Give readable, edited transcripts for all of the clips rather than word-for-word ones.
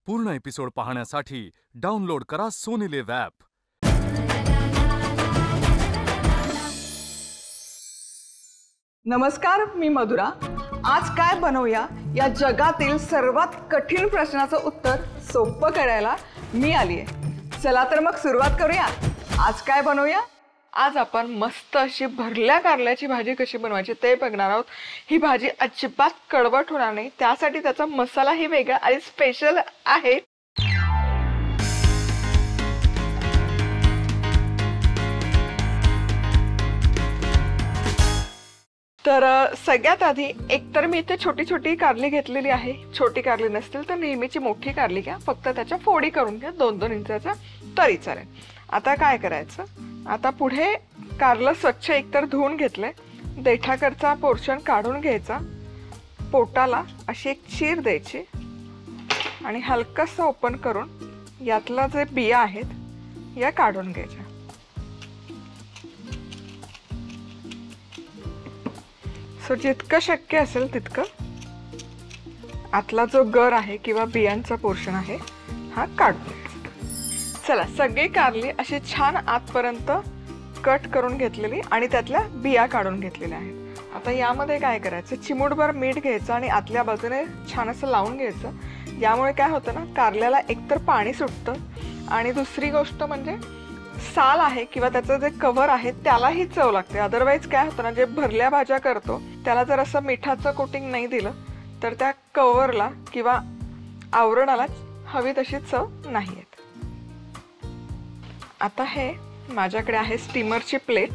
पूर्ण एपिसोड पाहण्यासाठी डाउनलोड करा सोनी लिव्ह ॲप। नमस्कार, मी मधुरा। आज काय बनवूया या जगातील सर्वात कठीण प्रश्नाचं उत्तर सोपं करायला मी आली आहे। चला तर मग सुरुवात करूया। आज काय बनवूया? आज आपण मस्त अशी भरल्या कारल्याची भाजी कशी बनवायची ते बघणार आहोत। ही भाजी अजिबात कडवट होणार नाही, त्यासाठी त्याचा मसालाही वेगळा आणि स्पेशल आहे। तर सगळ्यात आधी एकतर मी इथे छोटी छोटी कारली घेतलेली आहे। छोटी कारली नसतील तर नेहमीची मोठी कारली घ्या, फक्त त्याच्या फोडी करून घ्या 2-2 इंचाच्या तरी चालेल। आता काय करायचं, आता पुढे कारलं स्वच्छ एकतर धुवून घेतलंय, देठाकडचा पोर्शन काढून घ्यायचा, पोटाला अशी एक चीर द्यायची आणि हलकसं ओपन करून यातला जे बिया आहेत या काढून घ्यायच्या। सो जितकं शक्य असेल तितकं आतला जो गर आहे किंवा बियांचा पोर्शन आहे हा काढून घ्यायचा। चला, सगळी कारली अशी छान आतपर्यंत कट करून घेतलेली आणि त्यातल्या बिया काढून घेतलेल्या आहेत। आता यामध्ये काय करायचं, चिमूटभर मीठ घ्यायचं आणि आतल्या बाजूने छान असं लावून घ्यायचं। यामुळे काय होतं ना, कारल्याला एकतर पाणी सुटतं आणि दुसरी गोष्ट म्हणजे साल आहे किंवा त्याचं जे कव्हर आहे त्यालाही चव लागते। अदरवाईज काय होतं ना, जे भरल्या भाज्या करतो त्याला जर असं मिठाचं कोटिंग नाही दिलं तर त्या कव्हरला किंवा आवरणाला हवी तशी चव नाही येत। आता हे माझ्याकडे आहे स्टीमरची प्लेट,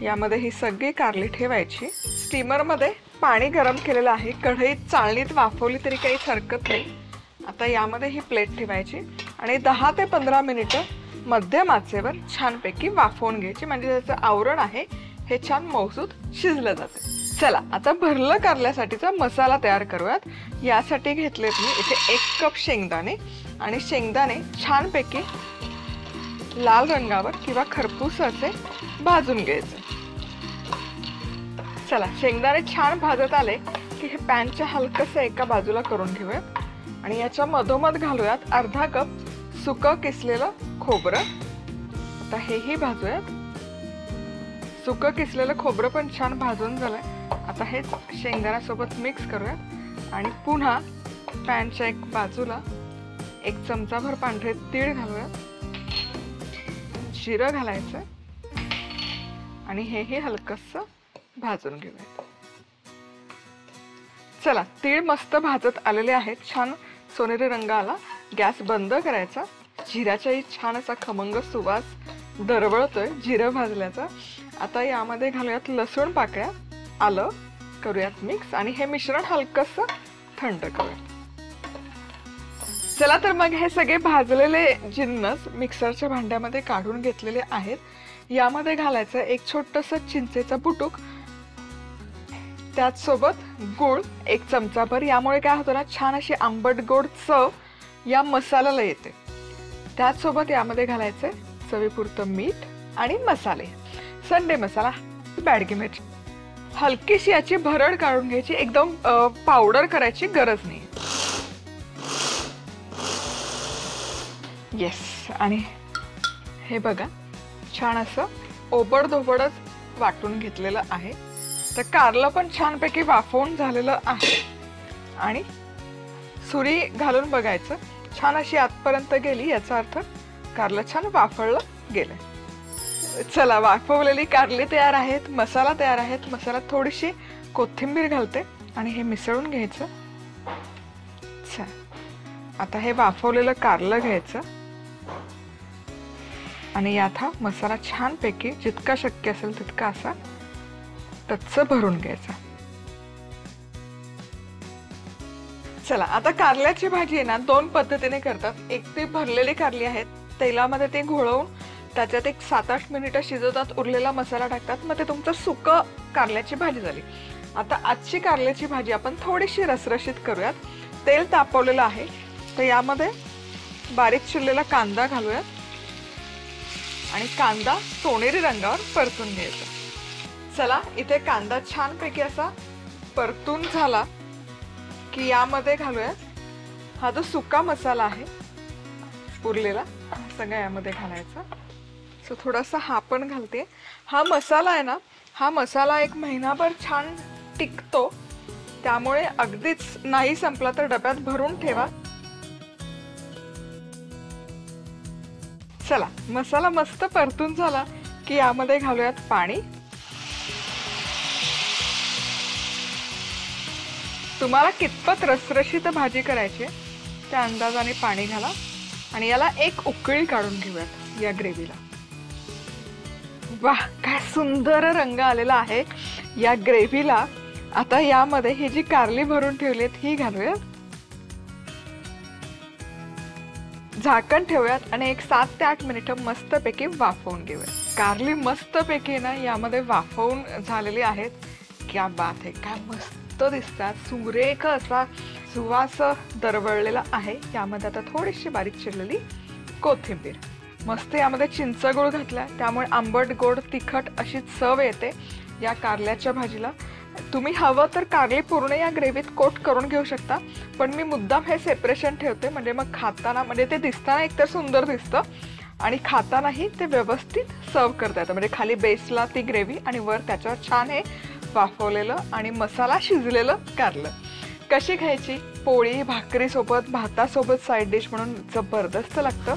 यामध्ये ही सगळी कारली ठेवायची। स्टीमरमध्ये पाणी गरम केलेलं आहे, कढईत चाळणीत वाफवली तरी काही हरकत नाही। आता यामध्ये ही प्लेट ठेवायची आणि 10 ते 15 मिनिटं मध्यम आचेवर छानपैकी वाफवून घ्यायची, म्हणजे त्याचं आवरण आहे हे छान मौसूद शिजलं जातं। चला, आता भरलं कारल्यासाठीचा मसाला तयार करूयात। यासाठी घेतलेत मी इथे 1 कप शेंगदाणे आणि शेंगदाणे छानपैकी लाल रंगावर किंवा खरपूस असे भाजून घ्यायचे। चला, शेंगदाणे छान भाजत आले की हे पॅनच्या हलकसं एका बाजूला करून घेऊयात आणि याच्या मधोमध घालूयात अर्धा कप सुकं किसलेलं खोबरं। आता हेही भाजूयात। सुकं किसलेलं खोबरं पण छान भाजून झालंय। आता हे शेंगदाण्यासोबत मिक्स करूयात आणि पुन्हा पॅनच्या एक बाजूला 1 चमचाभर पांढरे तीळ घालूयात, जिरं घालायचं आणि हेही हलकसं भाजून घेऊयात। चला, तीळ मस्त भाजत आलेले आहेत, छान सोनेरी रंग आला। गॅस बंद करायचा। जिऱ्याचाही छान असा खमंग सुवास दरवळतोय जिरं भाजल्याचा। आता यामध्ये घालूयात लसूण पाकळ्या, आलं करूयात मिक्स आणि हे मिश्रण हलकसं थंड करूयात। चला तर मग हे सगळे भाजलेले जिन्नस मिक्सरच्या भांड्यामध्ये काढून घेतलेले आहेत। यामध्ये घालायचं 1 छोटंसं चिंचेचं बुटुक, त्याचसोबत गूळ 1 चमचाभर। यामुळे काय होतं ना, छान अशी आंबट गोड चव या मसाल्याला येते। त्याचसोबत यामध्ये घालायचं चवीपुरतं मीठ आणि मसाले, संडे मसाला, बॅडगी मिरची। हलकीशी याची भरड काढून घ्यायची, एकदम पावडर करायची गरज नाही। येस, आणि हे बघा छान असं ओबडधोबडच वाटून घेतलेलं आहे। तर कारलं पण छानपैकी वाफवून झालेलं आहे आणि सुरी घालून बघायचं, छान अशी आतपर्यंत गेली, याचा अर्थ कारलं छान वाफळलं गेलंय। चला, वाफवलेली कारली तयार आहेत, मसाला तयार आहेत। मसाल्यात थोडीशी कोथिंबीर घालते आणि हे मिसळून घ्यायचं। चला, आता हे वाफवलेलं कारलं घ्यायचं आणि यात हा मसाला छानपैकी जितका शक्य असेल तितका असा टच्च भरून घ्यायचा। चला, आता कारल्याची भाजी आहे ना 2 पद्धतीने करतात। एक ती भरलेली कारली आहेत, तेलामध्ये ते घोळवून त्याच्यात एक 7-8 मिनिटं शिजवतात, उरलेला मसाला टाकतात, मग ते तुमचं सुकं कारल्याची भाजी झाली। आता आजची कारल्याची भाजी आपण थोडीशी रसरशीत करूयात। तेल तापवलेलं आहे, तर यामध्ये बारीक चिरलेला कांदा घालूयात आणि कांदा सोनेरी रंगावर परतून घ्यायचा। चला, इथे कांदा छानपैकी असा परतून झाला की यामध्ये घालूयात हा जो सुका मसाला आहे उरलेला सगळा यामध्ये घालायचा. सो थोडासा हा पण घालते. हा मसाला आहे ना, हा मसाला 1 महिनाभर छान टिकतो, त्यामुळे अगदीच नाही संपला तर डब्यात भरून ठेवा. चला, मसाला मस्त परतून झाला की यामध्ये घालूयात पाणी. तुम्हाला कितपत रसरशीत भाजी करायची त्या अंदाजाने पाणी घाला आणि याला 1 उकळी काढून घेऊयात या ग्रेव्हीला. वाह, काय सुंदर रंग आलेला आहे या ग्रेव्हीला. आता यामध्ये ही जी कारली भरून ठेवली आहेत ही घालूयात. झाकण ठेवूयात आणि 7 ते 8 मिनिटं मस्तपैकी वाफवून घेऊयात. कारली मस्तपैकी ना यामध्ये वाफवून झालेली आहेत. क्या बात आहे, काय मस्त दिसतात. सुरेख असा सुवास दरवळलेला आहे. यामध्ये आता थोडीशी बारीक चिरलेली कोथिंबीर. मस्त यामध्ये चिंचगूळ घातला, त्यामुळे आंबट गोड तिखट अशी चव येते या कारल्याच्या भाजीला. तुम्ही हवं तर कारली पूर्ण या ग्रेव्हीत कोट करून घेऊ शकता, पण मी मुद्दाम हे सेपरेशन ठेवते, म्हणजे मग खाताना म्हणजे ते दिसताना एकतर सुंदर दिसतं आणि खातानाही ते व्यवस्थित सर्व करता येतं. म्हणजे खाली बेसला ती ग्रेव्ही आणि वर त्याच्यावर छान हे वाफवलेलं आणि मसाला शिजलेलं कारलं. कशी खायची? पोळी भाकरीसोबत, भातासोबत साईड डिश म्हणून जबरदस्त लागतं.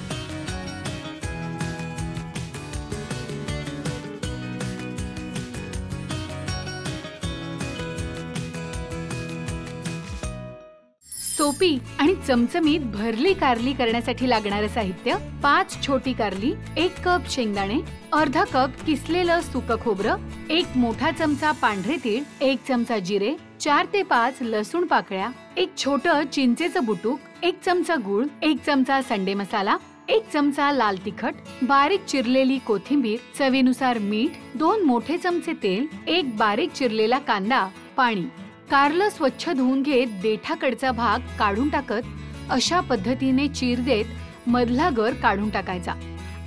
सोपी आणि चमचमीत भरली कारली करण्यासाठी लागणारे साहित्य: 5 छोटी कारली, 1 कप शेंगदाणे, अर्धा कप किसलेलं सुकं खोबरं, 1 मोठा चमचा पांढरे तीळ, 1 चमचा जिरे, 4 ते 5 लसूण पाकळ्या, 1 छोटं चिंचेचं बुटूक, 1 चमचा गूळ, 1 चमचा संडे मसाला, 1 चमचा लाल तिखट, बारीक चिरलेली कोथिंबीर, चवीनुसार मीठ, 2 मोठे चमचे तेल, 1 बारीक चिरलेला कांदा, पाणी. कारलं स्वच्छ धुवून घेत देठाकडचा भाग काढून टाकत अशा पद्धतीने चीर देत मधला गर काढून टाकायचा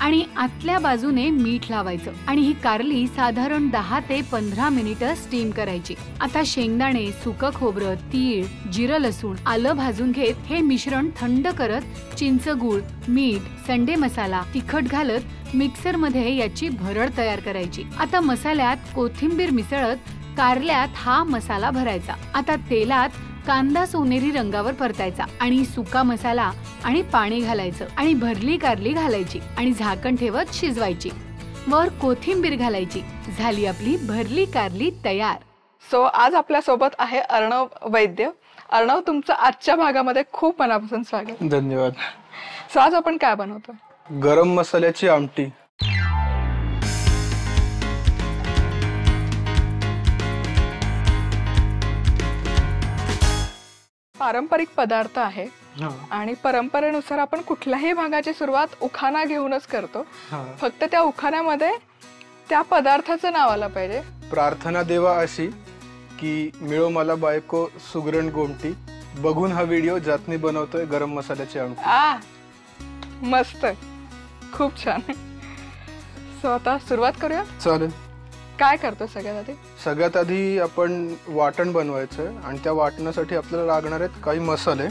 आणि आतल्या बाजूने मीठ लावायचं आणि ही कारली साधारण 10 ते 15 मिनिटं स्टीम करायची. आता शेंगदाणे, सुकं खोबरं, तीळ, जिरं, लसूण, आलं भाजून घेत हे मिश्रण थंड करत चिंच, गूळ, मीठ, संडे मसाला, तिखट घालत मिक्सर मध्ये याची भरड तयार करायची. आता मसाल्यात कोथिंबीर मिसळत कारल्यात हा मसाला भरायचा. आता तेलात कांदा सोनेरी रंगावर परतायचा आणि सुका मसाला आणि पाणी घालायचं आणि भरली कारली घालायची आणि झाकण ठेवत शिजवायची. वर कोथिंबीर घालायची. झाली आपली भरली कारली तयार. सो आज आपल्या सोबत आहे अर्णव वैद्य. अर्णव, तुमचं आजच्या भागामध्ये खूप मनापासून स्वागत. धन्यवाद. सो आज आपण काय बनवतो? गरम मसाल्याची आमटी. पारंपरिक पदार्थ आहे आणि परंपरेनुसार आपण कुठल्याही भागाची सुरुवात उखाणा घेऊनच करतो. फक्त त्या उखाण्यामध्ये त्या पदार्थाचं नाव आलं पाहिजे. प्रार्थना देवा अशी की मिळो मला बायको सुगरण गोमटी, बघून हा व्हिडिओ ज्यातनी बनवतोय गरम मसाल्याची आमटी. मस्त, खूप छान. सो आता सुरुवात करूया. चालेल. काय करतो सगळ्यात आधी? सगळ्यात आधी आपण वाटण बनवायचं आणि त्या वाटणासाठी आपल्याला लागणार आहेत काही मसाले.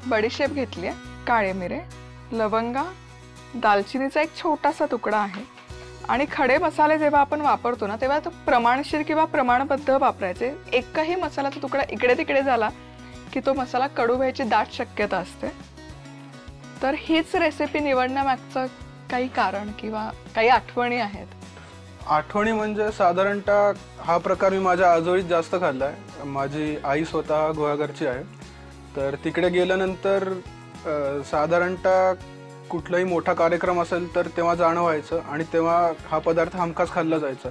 बडीशेप घेतली आहे, काळे मिरे, लवंगा, दालचिनीचा 1 छोटासा तुकडा आहे आणि खडे मसाले जेव्हा आपण वापरतो ना तेव्हा तो प्रमाणशीर किंवा प्रमाणबद्ध वापरायचे. एकही मसाल्याचा तुकडा इकडे तिकडे झाला की तो मसाला कडू व्हायची दाट शक्यता असते. तर हीच रेसिपी निवडण्यामागचं काही कारण किंवा काही आठवणी आहेत? आठवणी म्हणजे साधारणतः हा प्रकार मी माझ्या आजोळीत जास्त खाल्लाय. माझी आई स्वतः गुहागरची आहे, तर तिकडे गेल्यानंतर साधारणतः कुठलाही मोठा कार्यक्रम असेल तर तेव्हा जाणं व्हायचं आणि तेव्हा हा पदार्थ हमखास खाल्ला जायचा.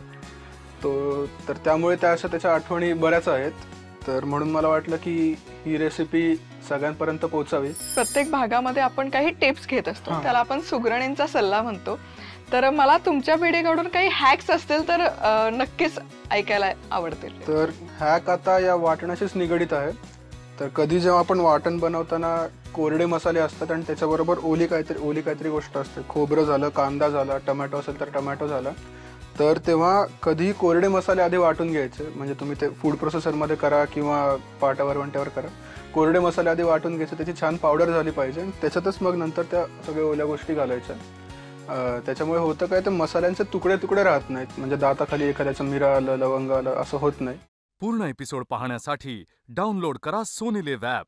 तर त्यामुळे त्याच्या आठवणी बऱ्याच आहेत. तर म्हणून मला वाटलं की ही रेसिपी सगळ्यांपर्यंत पोहोचावी. प्रत्येक भागामध्ये आपण काही टिप्स घेत असतो, त्याला आपण सुगरणींचा सल्ला म्हणतो. तर मला तुमच्या पिढीकडून काही हॅक्स असतील तर नक्कीच ऐकायला आवडतील. तर हॅक आता या वाटणाशीच निगडीत आहे. तर कधी जेव्हा आपण वाटण बनवताना कोरडे मसाले असतात आणि त्याच्याबरोबर ओली काहीतरी गोष्ट असते, खोबरं झालं, कांदा झाला, टमॅटो असेल तर टमॅटो झाला, तर तेव्हा कधी कोरडे मसाले आधी वाटून घ्यायचे. म्हणजे तुम्ही ते फूड प्रोसेसरमध्ये करा किंवा पाटा वरवंट्यावर करा, कोरडे मसाले आधी वाटून घ्यायचे, त्याची छान पावडर झाली पाहिजे आणि त्याच्यातच मग नंतर त्या सगळ्या ओल्या गोष्टी घालायच्या. त्याच्यामुळे होतं काय, ते मसाल्यांचे तुकडे तुकडे राहत नाहीत, म्हणजे दाताखाली एखाद्याचं मिरा आलं, लवंग आलं असं होत नाही. पूर्ण एपिसोड पाहण्यासाठी डाउनलोड करा सोनी लिव्ह ॲप.